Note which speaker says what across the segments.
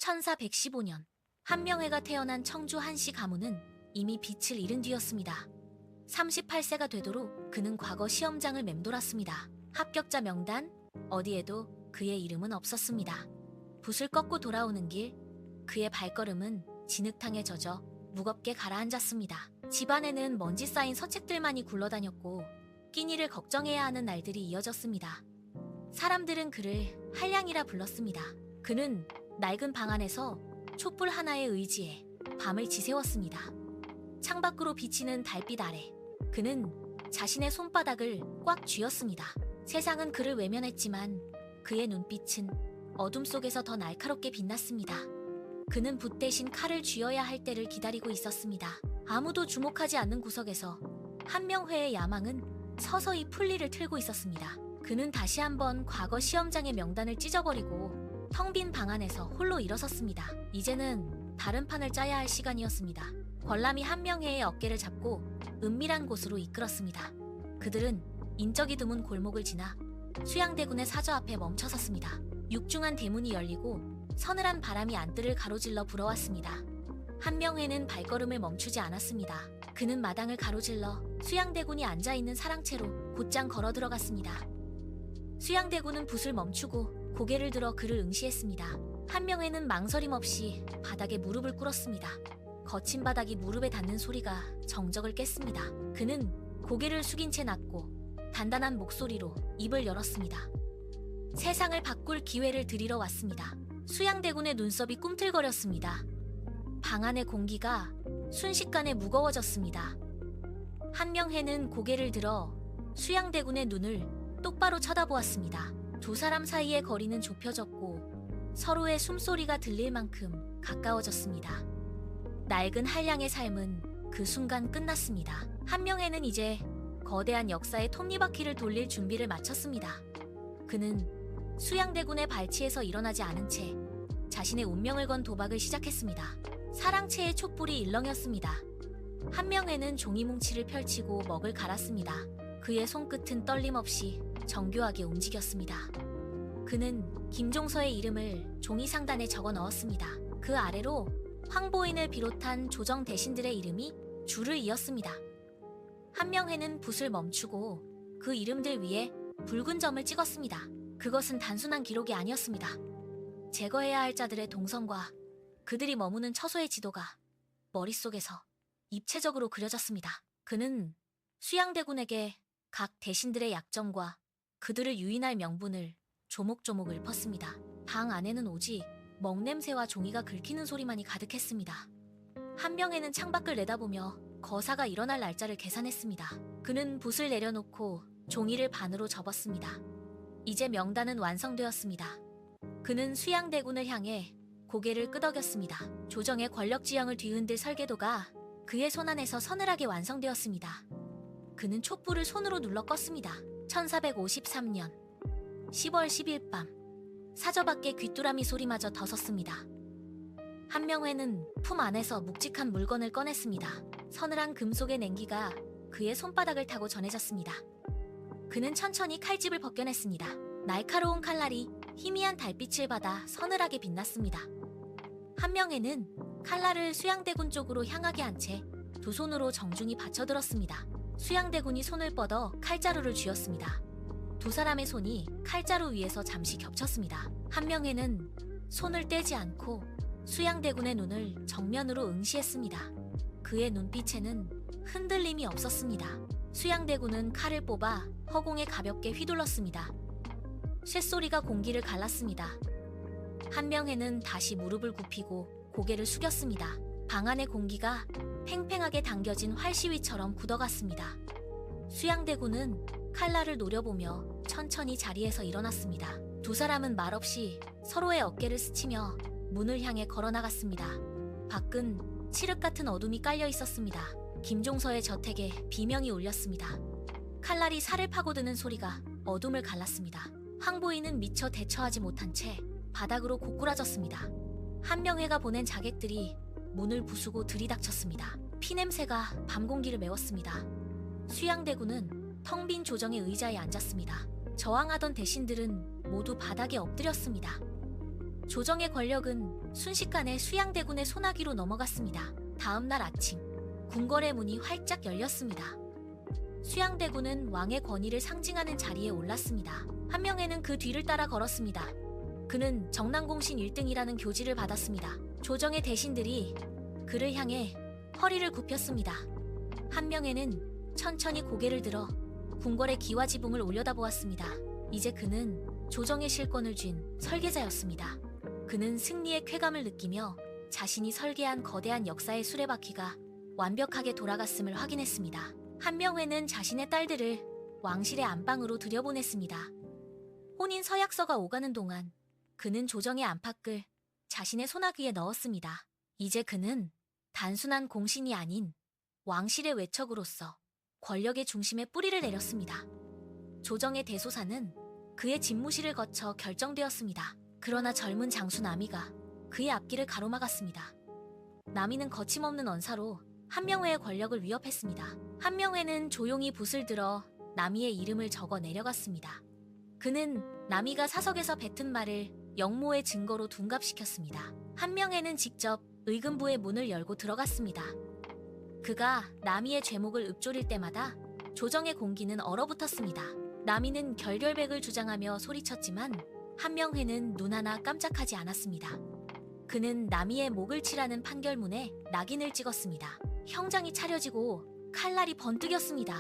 Speaker 1: 1415년 한명회가 태어난 청주 한씨 가문은 이미 빛을 잃은 뒤였습니다. 38세가 되도록 그는 과거 시험장을 맴돌았습니다. 합격자 명단 어디에도 그의 이름은 없었습니다. 붓을 꺾고 돌아오는 길, 그의 발걸음은 진흙탕에 젖어 무겁게 가라앉았습니다. 집안에는 먼지 쌓인 서책들만이 굴러다녔고 끼니를 걱정해야 하는 날들이 이어졌습니다. 사람들은 그를 한량이라 불렀습니다. 그는 낡은 방 안에서 촛불 하나에 의지해 밤을 지새웠습니다. 창밖으로 비치는 달빛 아래 그는 자신의 손바닥을 꽉 쥐었습니다. 세상은 그를 외면했지만 그의 눈빛은 어둠 속에서 더 날카롭게 빛났습니다. 그는 붓 대신 칼을 쥐어야 할 때를 기다리고 있었습니다. 아무도 주목하지 않는 구석에서 한명회의 야망은 서서히 풀리를 틀고 있었습니다. 그는 다시 한번 과거 시험장의 명단을 찢어버리고 텅 빈 방 안에서 홀로 일어섰습니다. 이제는 다른 판을 짜야 할 시간이었습니다. 권람이 한명회의 어깨를 잡고 은밀한 곳으로 이끌었습니다. 그들은 인적이 드문 골목을 지나 수양대군의 사저 앞에 멈춰섰습니다. 육중한 대문이 열리고 서늘한 바람이 안뜰을 가로질러 불어왔습니다. 한명회는 발걸음을 멈추지 않았습니다. 그는 마당을 가로질러 수양대군이 앉아있는 사랑채로 곧장 걸어 들어갔습니다. 수양대군은 붓을 멈추고 고개를 들어 그를 응시했습니다. 한명회는 망설임 없이 바닥에 무릎을 꿇었습니다. 거친 바닥이 무릎에 닿는 소리가 정적을 깼습니다. 그는 고개를 숙인 채 낮고 단단한 목소리로 입을 열었습니다. 세상을 바꿀 기회를 드리러 왔습니다. 수양대군의 눈썹이 꿈틀거렸습니다. 방 안의 공기가 순식간에 무거워졌습니다. 한명회는 고개를 들어 수양대군의 눈을 똑바로 쳐다보았습니다. 두 사람 사이의 거리는 좁혀졌고 서로의 숨소리가 들릴 만큼 가까워졌습니다. 낡은 한량의 삶은 그 순간 끝났습니다. 한명회는 이제 거대한 역사의 톱니바퀴를 돌릴 준비를 마쳤습니다. 그는 수양대군의 발치에서 일어나지 않은 채 자신의 운명을 건 도박을 시작했습니다. 사랑채의 촛불이 일렁였습니다. 한명회는 종이뭉치를 펼치고 먹을 갈았습니다. 그의 손끝은 떨림 없이 정교하게 움직였습니다. 그는 김종서의 이름을 종이 상단에 적어 넣었습니다. 그 아래로 황보인을 비롯한 조정 대신들의 이름이 줄을 이었습니다. 한명회는 붓을 멈추고 그 이름들 위에 붉은 점을 찍었습니다. 그것은 단순한 기록이 아니었습니다. 제거해야 할 자들의 동선과 그들이 머무는 처소의 지도가 머릿속에서 입체적으로 그려졌습니다. 그는 수양대군에게 각 대신들의 약점과 그들을 유인할 명분을 조목조목 읊었습니다. 방 안에는 오직 먹냄새와 종이가 긁히는 소리만이 가득했습니다. 한명회는 창밖을 내다보며 거사가 일어날 날짜를 계산했습니다. 그는 붓을 내려놓고 종이를 반으로 접었습니다. 이제 명단은 완성되었습니다. 그는 수양대군을 향해 고개를 끄덕였습니다. 조정의 권력지형을 뒤흔들 설계도가 그의 손안에서 서늘하게 완성되었습니다. 그는 촛불을 손으로 눌러 껐습니다. 1453년 10월 10일 밤 사저 밖에 귀뚜라미 소리마저 더섰습니다. 한명회는 품 안에서 묵직한 물건을 꺼냈습니다. 서늘한 금속의 냉기가 그의 손바닥을 타고 전해졌습니다. 그는 천천히 칼집을 벗겨냈습니다. 날카로운 칼날이 희미한 달빛을 받아 서늘하게 빛났습니다. 한명회는 칼날을 수양대군 쪽으로 향하게 한 채 두 손으로 정중히 받쳐들었습니다. 수양대군이 손을 뻗어 칼자루를 쥐었습니다. 두 사람의 손이 칼자루 위에서 잠시 겹쳤습니다. 한명회는 손을 떼지 않고 수양대군의 눈을 정면으로 응시했습니다. 그의 눈빛에는 흔들림이 없었습니다. 수양대군은 칼을 뽑아 허공에 가볍게 휘둘렀습니다. 쇳소리가 공기를 갈랐습니다. 한명회는 다시 무릎을 굽히고 고개를 숙였습니다. 방 안의 공기가 팽팽하게 당겨진 활시위처럼 굳어갔습니다. 수양대군은 칼날을 노려보며 천천히 자리에서 일어났습니다. 두 사람은 말없이 서로의 어깨를 스치며 문을 향해 걸어나갔습니다. 밖은 칠흑 같은 어둠이 깔려 있었습니다. 김종서의 저택에 비명이 울렸습니다. 칼날이 살을 파고드는 소리가 어둠을 갈랐습니다. 황보인은 미처 대처하지 못한 채 바닥으로 고꾸라졌습니다. 한명회가 보낸 자객들이 문을 부수고 들이닥쳤습니다. 피냄새가 밤 공기를 메웠습니다. 수양대군은 텅 빈 조정의 의자에 앉았습니다. 저항하던 대신들은 모두 바닥에 엎드렸습니다. 조정의 권력은 순식간에 수양대군의 소나기로 넘어갔습니다. 다음 날 아침, 궁궐의 문이 활짝 열렸습니다. 수양대군은 왕의 권위를 상징하는 자리에 올랐습니다. 한명회는 그 뒤를 따라 걸었습니다. 그는 정난공신 1등이라는 교지를 받았습니다. 조정의 대신들이 그를 향해 허리를 굽혔습니다. 한명회는 천천히 고개를 들어 궁궐의 기와지붕을 올려다보았습니다. 이제 그는 조정의 실권을 쥔 설계자였습니다. 그는 승리의 쾌감을 느끼며 자신이 설계한 거대한 역사의 수레바퀴가 완벽하게 돌아갔음을 확인했습니다. 한명회는 자신의 딸들을 왕실의 안방으로 들여보냈습니다. 혼인 서약서가 오가는 동안 그는 조정의 안팎을 자신의 소나귀에 넣었습니다. 이제 그는 단순한 공신이 아닌 왕실의 외척으로서 권력의 중심에 뿌리를 내렸습니다. 조정의 대소사는 그의 집무실을 거쳐 결정되었습니다. 그러나 젊은 장수 나미가 그의 앞길을 가로막았습니다. 나미는 거침없는 언사로 한명회의 권력을 위협했습니다. 한명회는 조용히 붓을 들어 나미의 이름을 적어 내려갔습니다. 그는 나미가 사석에서 뱉은 말을 영모의 증거로 둔갑시켰습니다. 한명회는 직접 의금부의 문을 열고 들어갔습니다. 그가 나미의 죄목을 읊조릴 때마다 조정의 공기는 얼어붙었습니다. 나미는 결결백을 주장하며 소리쳤지만 한명회는 눈 하나 깜짝하지 않았습니다. 그는 나미의 목을 치라는 판결문에 낙인을 찍었습니다. 형장이 차려지고 칼날이 번뜩였습니다.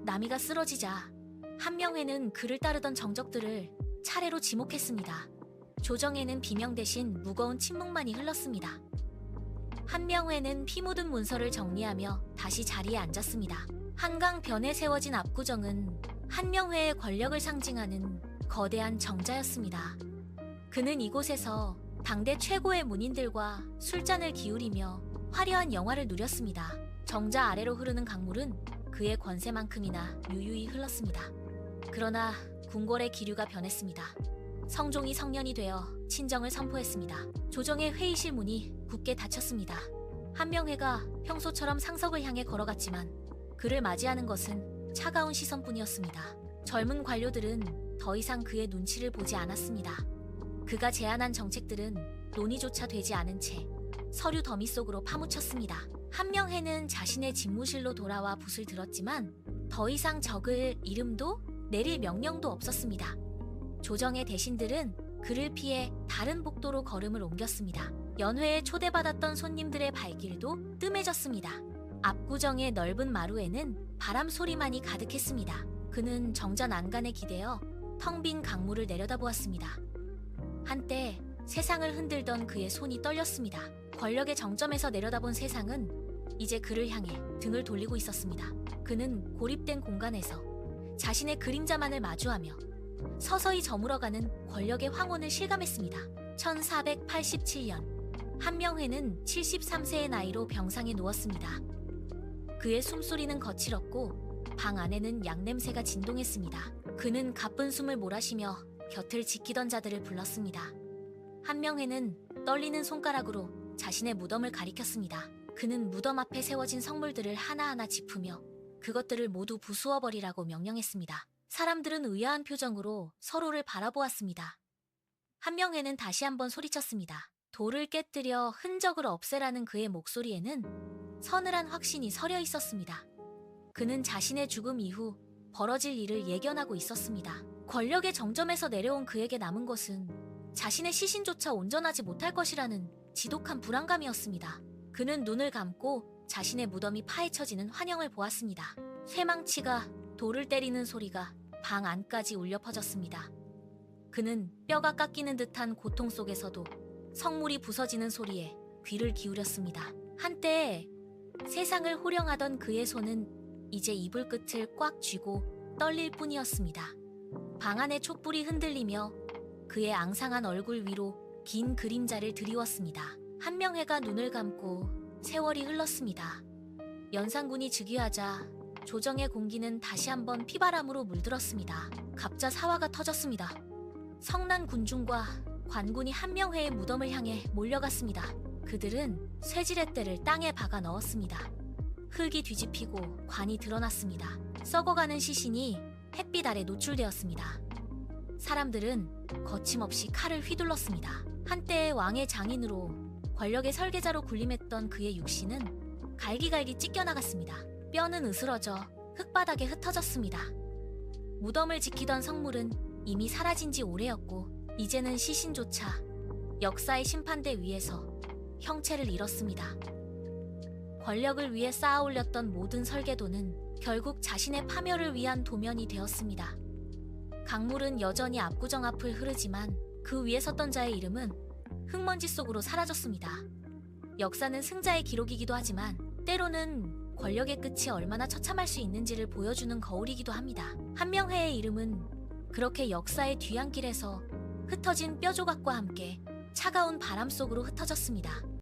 Speaker 1: 나미가 쓰러지자 한명회는 그를 따르던 정적들을 차례로 지목했습니다. 조정에는 비명 대신 무거운 침묵만이 흘렀습니다. 한명회는 피 묻은 문서를 정리하며 다시 자리에 앉았습니다. 한강 변에 세워진 압구정은 한명회의 권력을 상징하는 거대한 정자였습니다. 그는 이곳에서 당대 최고의 문인들과 술잔을 기울이며 화려한 영화를 누렸습니다. 정자 아래로 흐르는 강물은 그의 권세만큼이나 유유히 흘렀습니다. 그러나 궁궐의 기류가 변했습니다. 성종이 성년이 되어 친정을 선포했습니다. 조정의 회의실 문이 굳게 닫혔습니다. 한명회가 평소처럼 상석을 향해 걸어갔지만 그를 맞이하는 것은 차가운 시선뿐이었습니다. 젊은 관료들은 더 이상 그의 눈치를 보지 않았습니다. 그가 제안한 정책들은 논의조차 되지 않은 채 서류 더미 속으로 파묻혔습니다. 한명회는 자신의 집무실로 돌아와 붓을 들었지만 더 이상 적을 이름도 내릴 명령도 없었습니다. 조정의 대신들은 그를 피해 다른 복도로 걸음을 옮겼습니다. 연회에 초대받았던 손님들의 발길도 뜸해졌습니다. 압구정의 넓은 마루에는 바람 소리만이 가득했습니다. 그는 정자 난간에 기대어 텅 빈 강물을 내려다보았습니다. 한때 세상을 흔들던 그의 손이 떨렸습니다. 권력의 정점에서 내려다본 세상은 이제 그를 향해 등을 돌리고 있었습니다. 그는 고립된 공간에서 자신의 그림자만을 마주하며 서서히 저물어가는 권력의 황혼을 실감했습니다. 1487년 한명회는 73세의 나이로 병상에 누웠습니다. 그의 숨소리는 거칠었고 방 안에는 양냄새가 진동했습니다. 그는 가쁜 숨을 몰아쉬며 곁을 지키던 자들을 불렀습니다. 한명회는 떨리는 손가락으로 자신의 무덤을 가리켰습니다. 그는 무덤 앞에 세워진 성물들을 하나하나 짚으며 그것들을 모두 부수어버리라고 명령했습니다. 사람들은 의아한 표정으로 서로를 바라보았습니다. 한명회는 다시 한번 소리쳤습니다. 돌을 깨뜨려 흔적을 없애라는 그의 목소리에는 서늘한 확신이 서려 있었습니다. 그는 자신의 죽음 이후 벌어질 일을 예견하고 있었습니다. 권력의 정점에서 내려온 그에게 남은 것은 자신의 시신조차 온전하지 못할 것이라는 지독한 불안감이었습니다. 그는 눈을 감고 자신의 무덤이 파헤쳐지는 환영을 보았습니다. 쇠망치가 돌을 때리는 소리가 방 안까지 울려 퍼졌습니다. 그는 뼈가 깎이는 듯한 고통 속에서도 성물이 부서지는 소리에 귀를 기울였습니다. 한때 세상을 호령하던 그의 손은 이제 이불 끝을 꽉 쥐고 떨릴 뿐이었습니다. 방 안의 촛불이 흔들리며 그의 앙상한 얼굴 위로 긴 그림자를 드리웠습니다. 한명회가 눈을 감고 세월이 흘렀습니다. 연산군이 즉위하자 조정의 공기는 다시 한번 피바람으로 물들었습니다. 갑자 사화가 터졌습니다. 성난 군중과 관군이 한명회의 무덤을 향해 몰려갔습니다. 그들은 쇠지렛대를 땅에 박아 넣었습니다. 흙이 뒤집히고 관이 드러났습니다. 썩어가는 시신이 햇빛 아래 노출되었습니다. 사람들은 거침없이 칼을 휘둘렀습니다. 한때의 왕의 장인으로 권력의 설계자로 군림했던 그의 육신은 갈기갈기 찢겨나갔습니다. 뼈는 으스러져 흙바닥에 흩어졌습니다. 무덤을 지키던 성물은 이미 사라진 지 오래였고 이제는 시신조차 역사의 심판대 위에서 형체를 잃었습니다. 권력을 위해 쌓아올렸던 모든 설계도는 결국 자신의 파멸을 위한 도면이 되었습니다. 강물은 여전히 압구정 앞을 흐르지만 그 위에 섰던 자의 이름은 흙먼지 속으로 사라졌습니다. 역사는 승자의 기록이기도 하지만 때로는 권력의 끝이 얼마나 처참할 수 있는지를 보여주는 거울이기도 합니다. 한명회의 이름은 그렇게 역사의 뒤안길에서 흩어진 뼈조각과 함께 차가운 바람 속으로 흩어졌습니다.